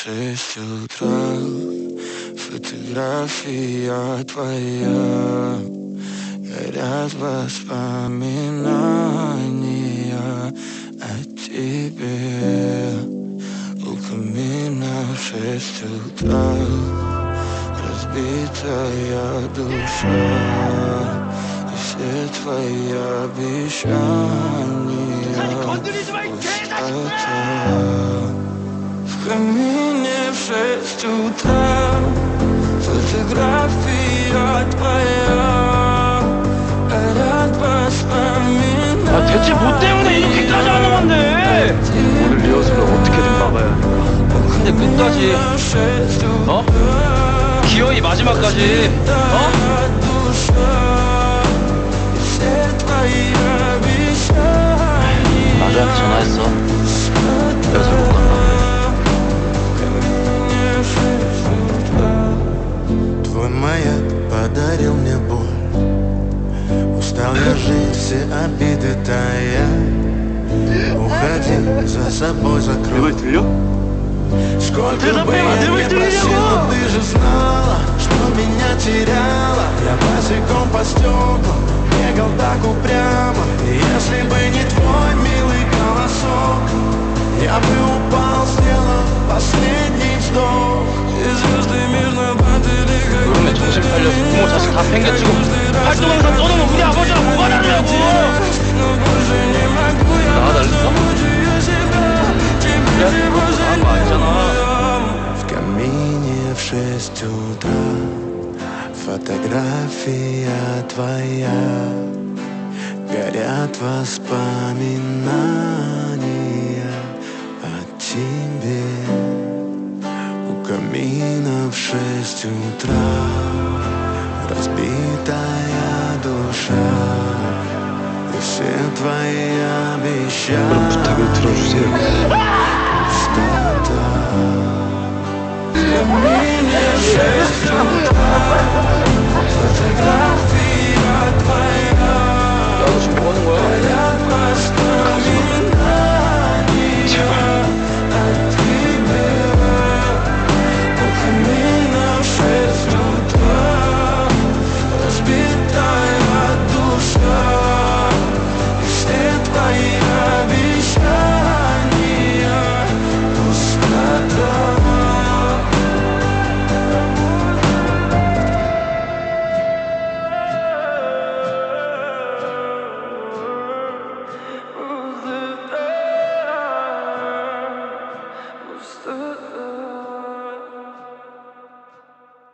6 утра, фотография твоя, горят воспоминания о тебе. У камина в 6 утра, разбитая душа, и все твои обещания пустота. В камине в 6 утра, фотография твоя, горят воспоминания. 아 대체 뭐 때문에 이렇게까지 하는 건데? 오늘 리허설을 어떻게든 막아야 하니까. 근데 끝까지 어? 기어이 마지막까지 어? 맞아, 전화했어. 리허설 못 간다. Твой маяк подарил мне боль, устал я жить, все обиды тая. Уходи, за собой закрой. Сколько бы я не просил, ты же знала, что меня теряла. Я босиком по стеклам бегал так упрямо. И если бы не твой милый голосок, я бы упал, сделав последний вздох. И звезды мирно падали. 요즘에 정신 팔려서 부모 자식 다 팽개치고 활동 영상 떠놓으면 우리 아버지랑 뭐가 다르냐고. 나와달랬어? 그래? 그것도 나은 거 아니잖아. В камине в 6 утра, фотография твоя, горят воспоминания о тебе. У камина в 6 утра, разбитая душа, и все твои обещания 부탁을 들어주세요. пустота. В камине в 6 утра, фотография твоя, 야, 너 지금 뭐 하는 거야? горят воспоминания 제발. о тебе. У камина в 6 утра, разбитая душа, и все твои обещания пустота. Пустота.